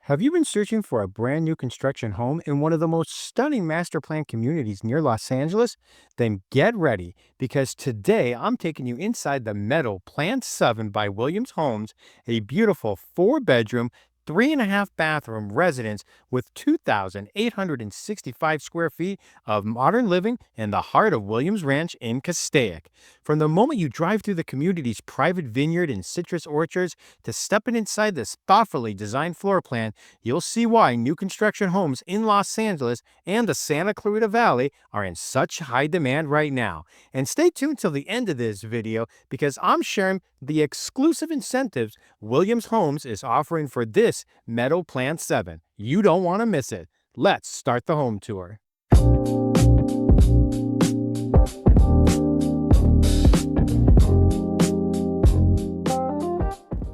Have you been searching for a brand new construction home in one of the most stunning master plan communities near Los Angeles? Then get ready because today I'm taking you inside the Meadow Plan 7 by Williams Homes, a beautiful four-bedroom, 3.5 bathroom residence with 2,865 square feet of modern living in the heart of Williams Ranch in Castaic. From the moment you drive through the community's private vineyard and citrus orchards to stepping inside this thoughtfully designed floor plan, you'll see why new construction homes in Los Angeles and the Santa Clarita Valley are in such high demand right now. And stay tuned till the end of this video because I'm sharing the exclusive incentives Williams Homes is offering for this Meadow Plan 7. You don't want to miss it. Let's start the home tour.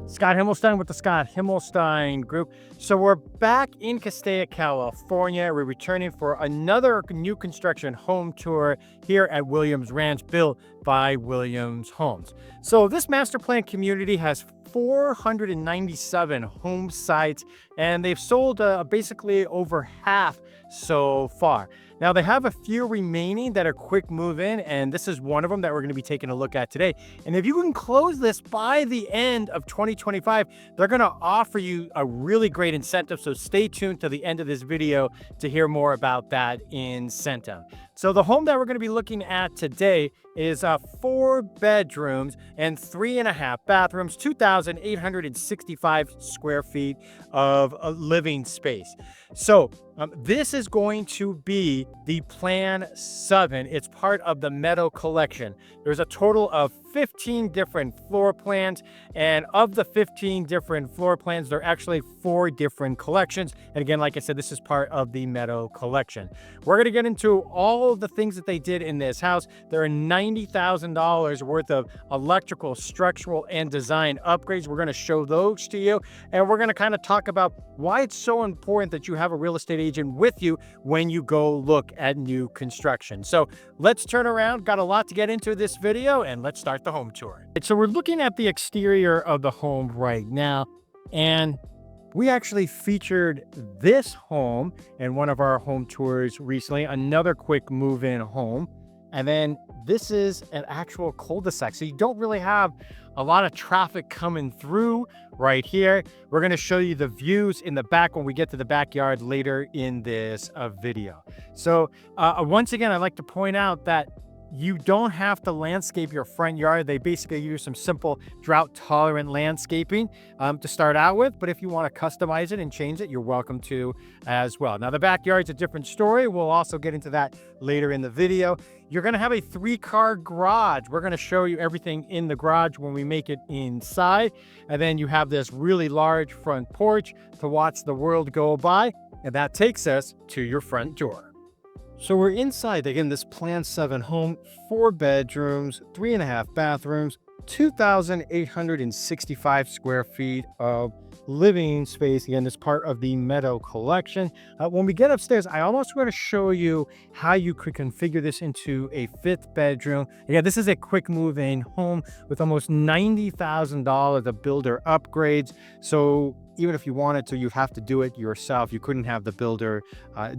Scott Himelstein with the Scott Himelstein Group. So we're back in Castaic, California. We're returning for another new construction home tour here at Williams Ranch, built by Williams Homes. So this master plan community has 497 home sites, and they've sold basically over half so far. Now, they have a few remaining that are quick move in, and this is one of them that we're going to be taking a look at today. And if you can close this by the end of 2025, they're going to offer you a really great incentive. So stay tuned to the end of this video to hear more about that incentive. So the home that we're going to be looking at today is 4 bedrooms and 3.5 bathrooms, 2,865 square feet of living space. So this is going to be the Plan 7. It's part of the Meadow collection. There's a total of 15 different floor plans, and of the 15 different floor plans, there are actually 4 different collections. And again, like I said, this is part of the Meadow collection. We're going to get into all of the things that they did in this house. There are $90,000 worth of electrical, structural, and design upgrades. We're going to show those to you, and we're going to kind of talk about why it's so important that you have a real estate agent with you when you go look at new construction. So let's turn around. Got a lot to get into this video, and let's start the home tour. So we're looking at the exterior of the home right now, and we actually featured this home in one of our home tours recently, another quick move-in home. And then this is an actual cul-de-sac, so you don't really have a lot of traffic coming through right here. We're going to show you the views in the back when we get to the backyard later in this video. So once again, I'd like to point out that you don't have to landscape your front yard. They basically use some simple drought-tolerant landscaping to start out with. But if you want to customize it and change it, you're welcome to as well. Now, the backyard's a different story. We'll also get into that later in the video. You're going to have a 3-car garage. We're going to show you everything in the garage when we make it inside. And then you have this really large front porch to watch the world go by. And that takes us to your front door. So we're inside, again, this Plan 7 home, 4 bedrooms, 3.5 bathrooms, 2,865 square feet of living space. Again, this part of the Meadow collection. When we get upstairs, I almost want to show you how you could configure this into a 5th bedroom. Again, this is a quick move-in home with almost $90,000 of builder upgrades. So even if you wanted to, you have to do it yourself. You couldn't have the builder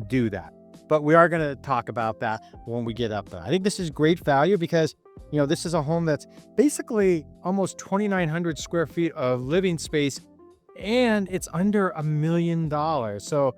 do that. But we are going to talk about that when we get up there. I think this is great value because, you know, this is a home that's basically almost 2,900 square feet of living space, and it's under $1 million. So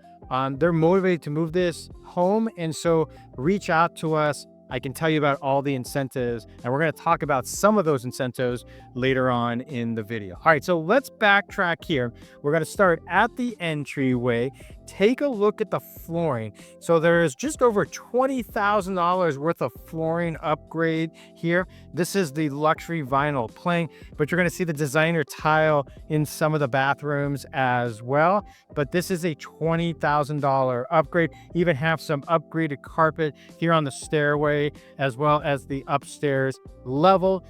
they're motivated to move this home. And so reach out to us. I can tell you about all the incentives, and we're going to talk about some of those incentives later on in the video. All right, so let's backtrack here. We're going to start at the entryway. Take a look at the flooring. So there's just over $20,000 worth of flooring upgrade here. This is the luxury vinyl plank, but you're going to see the designer tile in some of the bathrooms as well. But this is a $20,000 upgrade. Even have some upgraded carpet here on the stairway, as well as the upstairs level.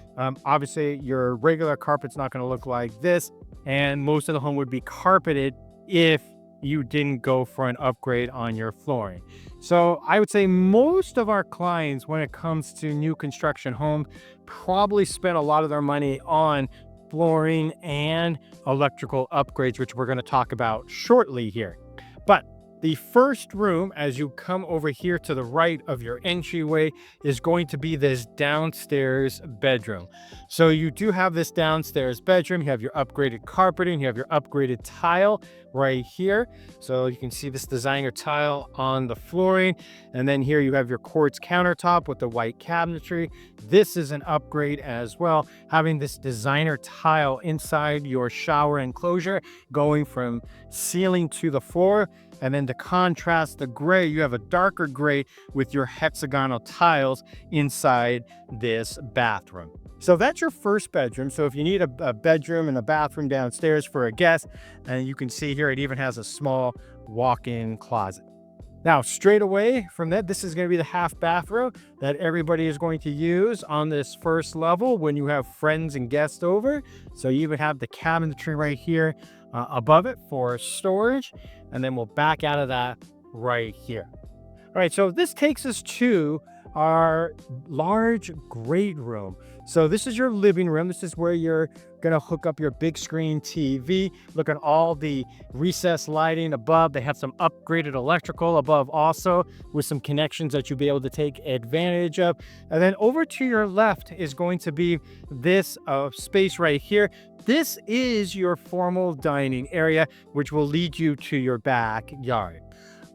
Obviously, your regular carpet's not going to look like this, and most of the home would be carpeted if you didn't go for an upgrade on your flooring. So I would say most of our clients, when it comes to new construction homes, probably spend a lot of their money on flooring and electrical upgrades, which we're going to talk about shortly here. But the first room, as you come over here to the right of your entryway, is going to be this downstairs bedroom. So you do have this downstairs bedroom. You have your upgraded carpeting, you have your upgraded tile right here. So you can see this designer tile on the flooring. And then here you have your quartz countertop with the white cabinetry. This is an upgrade as well, having this designer tile inside your shower enclosure, going from ceiling to the floor. And then to contrast the gray, you have a darker gray with your hexagonal tiles inside this bathroom. So that's your first bedroom. So if you need a bedroom and a bathroom downstairs for a guest, and you can see here, it even has a small walk-in closet. Now, straight away from that, this is going to be the half bathroom that everybody is going to use on this first level when you have friends and guests over. So you even have the cabinetry right here above it for storage. And then we'll back out of that right here. All right, so this takes us to our large great room. So this is your living room. This is where you're going to hook up your big screen TV. Look at all the recessed lighting above. They have some upgraded electrical above also, with some connections that you'll be able to take advantage of. And then over to your left is going to be this space right here. This is your formal dining area, which will lead you to your backyard.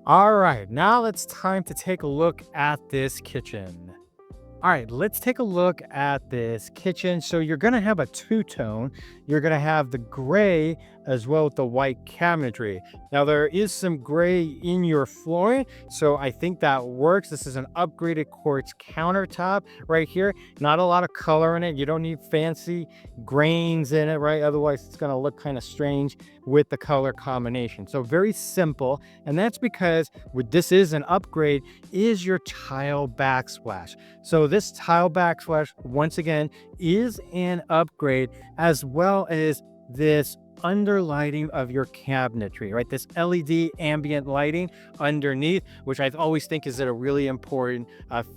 All right, now it's time to take a look at this kitchen. All right, let's take a look at this kitchen. So you're going to have a two-tone. You're going to have the gray as well with the white cabinetry. Now, there is some gray in your flooring, so I think that works. This is an upgraded quartz countertop right here. Not a lot of color in it. You don't need fancy grains in it, right? Otherwise, it's going to look kind of strange with the color combination. So very simple, and that's because this is an upgrade, is your tile backsplash. So this tile backsplash, once again, is an upgrade, as well as this underlighting of your cabinetry, right? This LED ambient lighting underneath, which I always think is a really important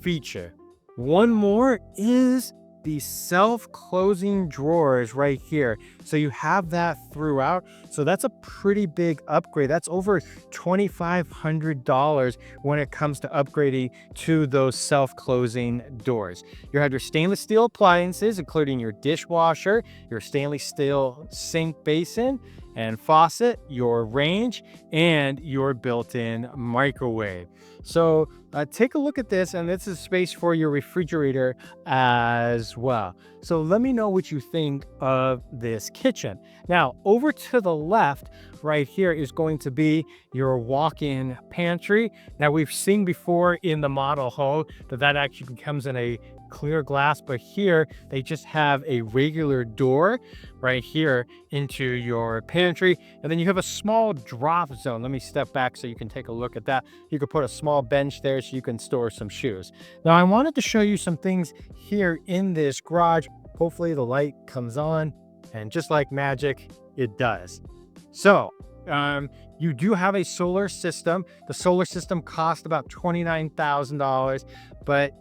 feature. One more is the self-closing drawers right here. So you have that throughout. So that's a pretty big upgrade. That's over $2,500 when it comes to upgrading to those self-closing doors. You have your stainless steel appliances, including your dishwasher, your stainless steel sink basin and faucet, your range, and your built-in microwave. So take a look at this, and this is space for your refrigerator as well. So let me know what you think of this kitchen. Now, over to the left right here is going to be your walk-in pantry. Now, we've seen before in the model home that actually comes in a clear glass, but here they just have a regular door right here into your pantry. And then you have a small drop zone. Let me step back so you can take a look at that. You could put a small bench there so you can store some shoes. Now, I wanted to show you some things here in this garage. Hopefully the light comes on, and just like magic, it does. So you do have a solar system. The solar system cost about $29,000, but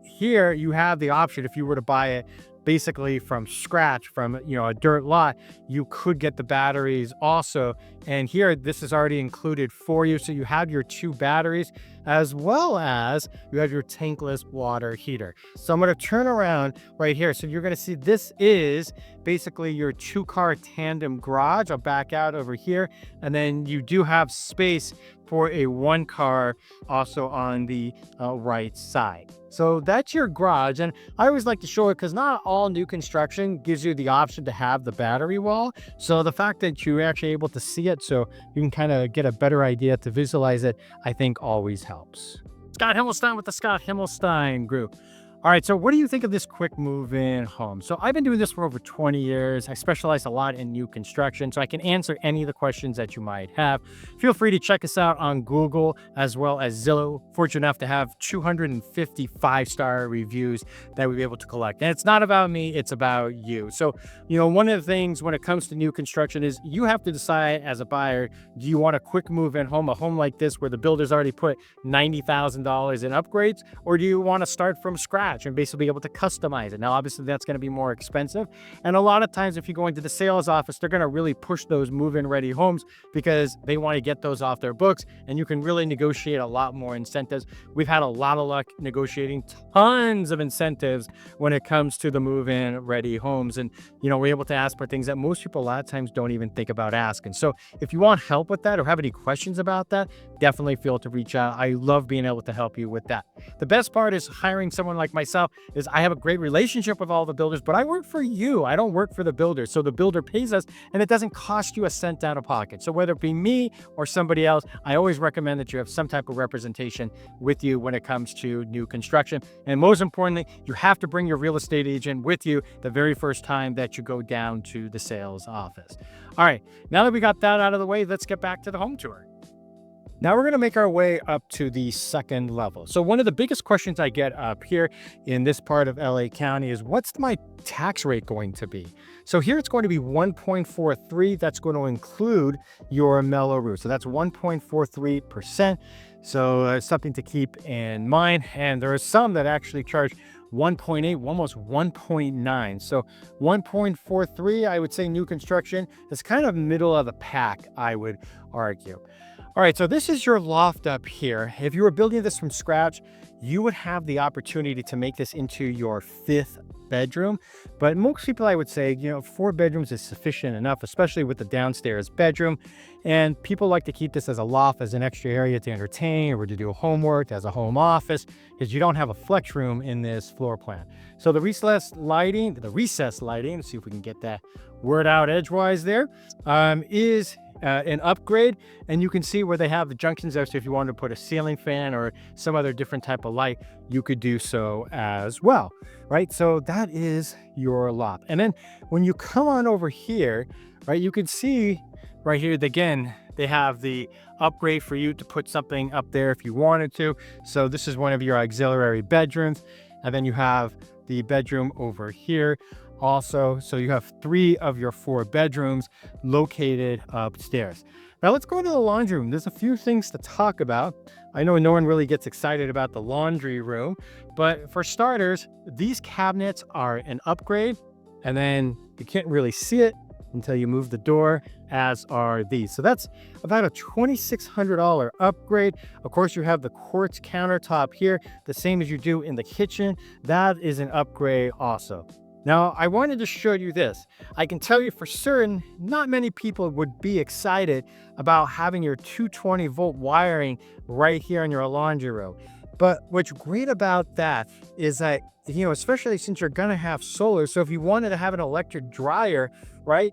here you have the option, if you were to buy it basically from scratch, from a dirt lot, you could get the batteries also. And here, this is already included for you. So you have your 2 batteries, as well as you have your tankless water heater. So I'm going to turn around right here. So you're going to see this is basically your 2-car tandem garage. I'll back out over here. And then you do have space for a 1-car also on the right side. So that's your garage. And I always like to show it because not all new construction gives you the option to have the battery wall. So the fact that you're actually able to see it, so you can kind of get a better idea to visualize it, I think always helps. Scott Himelstein with the Scott Himelstein Group. All right, so what do you think of this quick move-in home? So I've been doing this for over 20 years. I specialize a lot in new construction, so I can answer any of the questions that you might have. Feel free to check us out on Google as well as Zillow. Fortunate enough to have 250 5-star reviews that we'll be able to collect. And it's not about me, it's about you. So, one of the things when it comes to new construction is you have to decide as a buyer, do you want a quick move-in home, a home like this where the builder's already put $90,000 in upgrades, or do you want to start from scratch scratch and basically be able to customize it. Now, obviously, that's going to be more expensive. And a lot of times, if you go into the sales office, they're going to really push those move-in ready homes because they want to get those off their books, and you can really negotiate a lot more incentives. We've had a lot of luck negotiating tons of incentives when it comes to the move-in ready homes. And, we're able to ask for things that most people a lot of times don't even think about asking. So if you want help with that or have any questions about that, definitely feel to reach out. I love being able to help you with that. The best part is hiring someone like myself is I have a great relationship with all the builders, but I work for you. I don't work for the builder. So the builder pays us and it doesn't cost you a cent out of pocket. So whether it be me or somebody else, I always recommend that you have some type of representation with you when it comes to new construction. And most importantly, you have to bring your real estate agent with you the very first time that you go down to the sales office. All right, now that we got that out of the way, let's get back to the home tour. Now we're going to make our way up to the second level. So one of the biggest questions I get up here in this part of LA County is, what's my tax rate going to be? So here it's going to be 1.43. That's going to include your mellow roof. So that's 1.43%. So something to keep in mind. And there are some that actually charge 1.8, almost 1.9. So 1.43, I would say new construction is kind of middle of the pack, I would argue. All right, so this is your loft up here. If you were building this from scratch, you would have the opportunity to make this into your 5th bedroom. But most people, I would say, 4 bedrooms is sufficient enough, especially with the downstairs bedroom. And people like to keep this as a loft, as an extra area to entertain or to do homework, as a home office, because you don't have a flex room in this floor plan. So the recessed lighting, let's see if we can get that word out edgewise there, is an upgrade, and you can see where they have the junctions there. So if you wanted to put a ceiling fan or some other different type of light, you could do so as well, right? So that is your loft. And then when you come on over here, right, you can see right here, again, they have the upgrade for you to put something up there if you wanted to. So this is one of your auxiliary bedrooms. And then you have the bedroom over here also. So you have 3 of your 4 bedrooms located upstairs. Now let's go to the laundry room. There's a few things to talk about. I know no one really gets excited about the laundry room, but for starters, these cabinets are an upgrade, and then you can't really see it until you move the door, as are these. So that's about a $2,600 upgrade. Of course, you have the quartz countertop here, the same as you do in the kitchen. That is an upgrade also. Now, I wanted to show you this. I can tell you for certain, not many people would be excited about having your 220 volt wiring right here in your laundry room. But what's great about that is that, especially since you're gonna have solar, so if you wanted to have an electric dryer, right,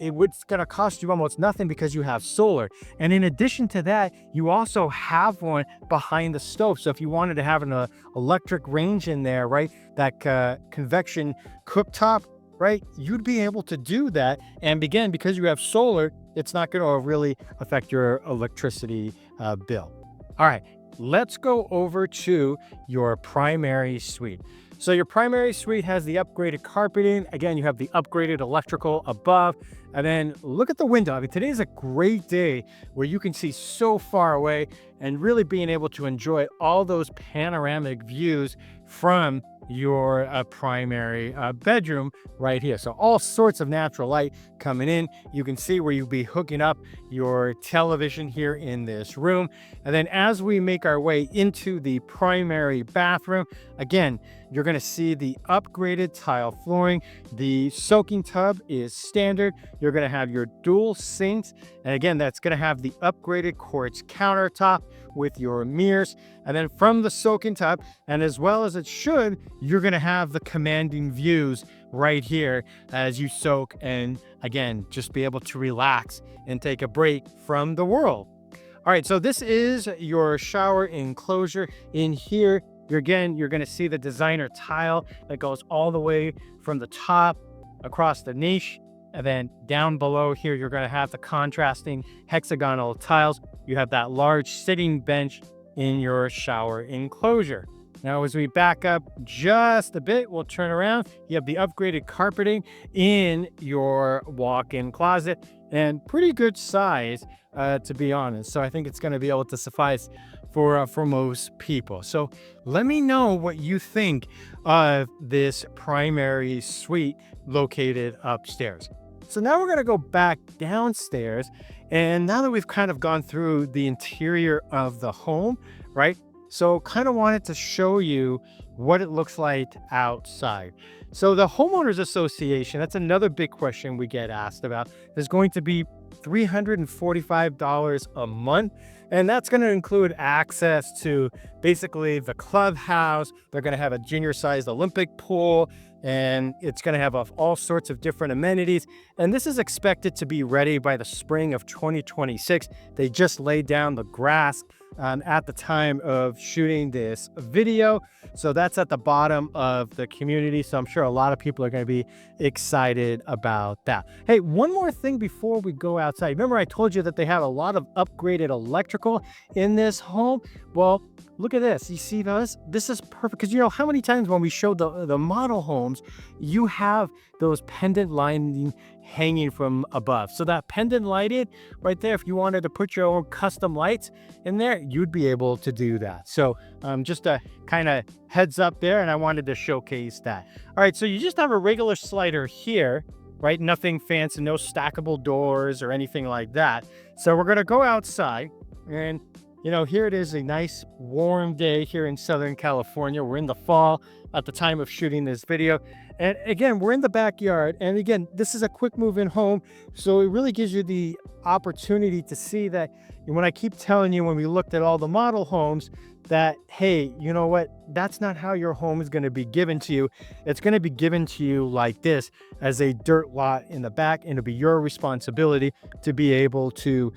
it's going to cost you almost nothing because you have solar. And in addition to that, you also have one behind the stove. So if you wanted to have an electric range in there, right, that convection cooktop, right, you'd be able to do that. And again, because you have solar, it's not going to really affect your electricity bill. All right, let's go over to your primary suite. So your primary suite has the upgraded carpeting. Again, you have the upgraded electrical above. And then look at the window. I mean, today is a great day where you can see so far away and really being able to enjoy all those panoramic views from your primary bedroom right here. So all sorts of natural light coming in. You can see where you'll be hooking up your television here in this room. And then as we make our way into the primary bathroom, again, you're going to see the upgraded tile flooring. The soaking tub is standard. You're going to have your dual sinks. And again, that's going to have the upgraded quartz countertop with your mirrors. And then from the soaking tub, and as well as it should, you're going to have the commanding views right here as you soak and, again, just be able to relax and take a break from the world. All right, so this is your shower enclosure. In here, you're going to see the designer tile that goes all the way from the top across the niche. And then down below here, you're going to have the contrasting hexagonal tiles. You have that large sitting bench in your shower enclosure. Now, as we back up just a bit, we'll turn around. You have the upgraded carpeting in your walk-in closet. and pretty good size, to be honest. So I think it's going to be able to suffice for most people. So let me know what you think of this primary suite located upstairs. So now we're going to go back downstairs. And now that we've kind of gone through the interior of the home, right? So kind of wanted to show you what it looks like outside. So the homeowners association, that's another big question we get asked about. There's going to be $345 a month. And that's going to include access to basically the clubhouse. They're going to have a junior-sized Olympic pool, and it's going to have all sorts of different amenities. And this is expected to be ready by the spring of 2026. They just laid down the grass at the time of shooting this video. So that's at the bottom of the community. So I'm sure a lot of people are going to be excited about that. Hey, one more thing before we go outside. Remember I told you that they have a lot of upgraded electrical in this home? Well, look at this. You see those? This is perfect, because you know how many times when we showed the model homes, you have those pendant lighting hanging from above. So that pendant lighting right there, if you wanted to put your own custom lights in there, you'd be able to do that. So just a kind of heads up there, and I wanted to showcase that. All right, so you just have a regular slider here, right? Nothing fancy, no stackable doors or anything like that. So we're gonna go outside, and you know, here it is, a nice warm day here in Southern California. We're in the fall at the time of shooting this video. And again, we're in the backyard. And again, this is a quick move-in home. So it really gives you the opportunity to see that when I keep telling you, when we looked at all the model homes, that, hey, you know what? That's not how your home is going to be given to you. It's going to be given to you like this, as a dirt lot in the back, and it'll be your responsibility to be able to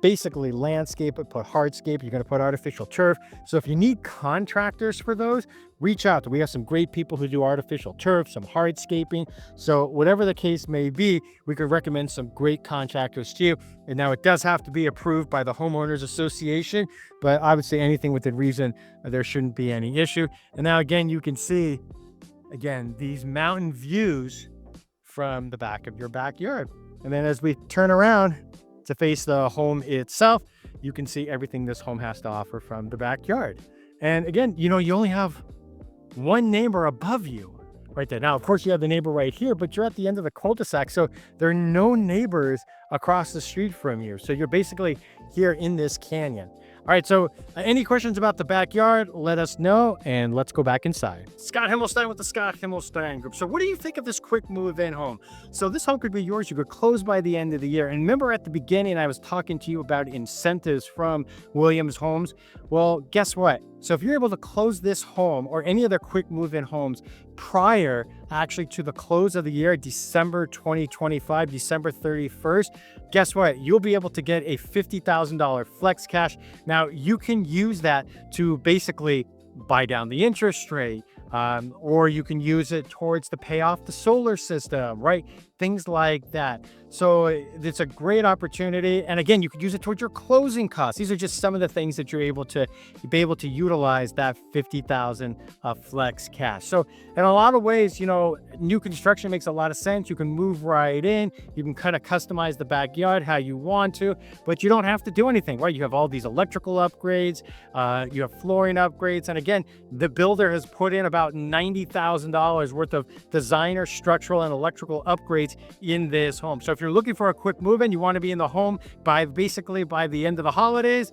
basically landscape it, put hardscape. You're going to put artificial turf. So if you need contractors for those, reach out. We have some great people who do artificial turf, some hardscaping. So whatever the case may be, we could recommend some great contractors to you. And now it does have to be approved by the homeowners association, but I would say anything within reason, there shouldn't be any issue. And now again, you can see again these mountain views from the back of your backyard. And then as we turn around to face the home itself, you can see everything this home has to offer from the backyard. And again, you know, you only have one neighbor above you right there. Now, of course, you have the neighbor right here, but you're at the end of the cul-de-sac. So there are no neighbors across the street from you. So you're basically here in this canyon. All right, so any questions about the backyard, let us know, and let's go back inside. Scott Himelstein with the Scott Himelstein Group. So what do you think of this quick move-in home? So this home could be yours. You could close by the end of the year. And remember at the beginning, I was talking to you about incentives from Williams Homes. Well, guess what? So if you're able to close this home or any other quick move-in homes prior actually to the close of the year, December 2025, December 31st, guess what? You'll be able to get a $50,000 flex cash. Now you can use that to basically buy down the interest rate, or you can use it towards to pay off the solar system, right? Things like that. So it's a great opportunity. And again, you could use it towards your closing costs. These are just some of the things that you're able to utilize that 50,000 flex cash. So in a lot of ways, you know, new construction makes a lot of sense. You can move right in. You can kind of customize the backyard how you want to, but you don't have to do anything, right? You have all these electrical upgrades, you have flooring upgrades. And again, the builder has put in about $90,000 worth of designer, structural, and electrical upgrades in this home. So if you're looking for a quick move-in, you want to be in the home by the end of the holidays,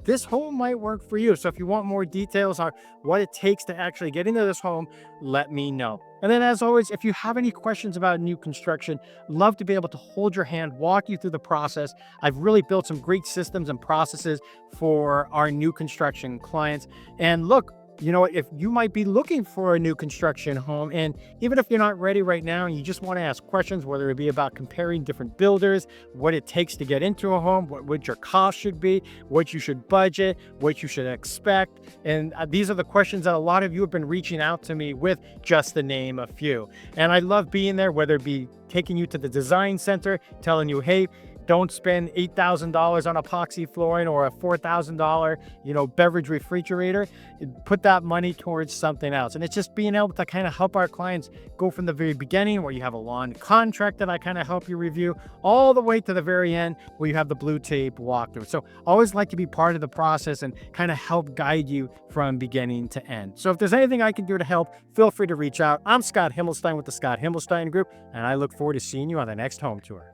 this home might work for you. So if you want more details on what it takes to actually get into this home, let me know. And then as always, if you have any questions about new construction, love to be able to hold your hand, walk you through the process. I've really built some great systems and processes for our new construction clients. And look, you know, if you might be looking for a new construction home, and even if you're not ready right now and you just want to ask questions, whether it be about comparing different builders, what it takes to get into a home, what your cost should be, what you should budget, what you should expect. And these are the questions that a lot of you have been reaching out to me with, just to name a few. And I love being there, whether it be taking you to the design center, telling you, hey, Don't spend $8,000 on epoxy flooring or a $4,000, beverage refrigerator. Put that money towards something else. And it's just being able to kind of help our clients go from the very beginning, where you have a lawn contract that I kind of help you review, all the way to the very end where you have the blue tape walkthrough. So I always like to be part of the process and kind of help guide you from beginning to end. So if there's anything I can do to help, feel free to reach out. I'm Scott Himelstein with the Scott Himelstein Group, and I look forward to seeing you on the next home tour.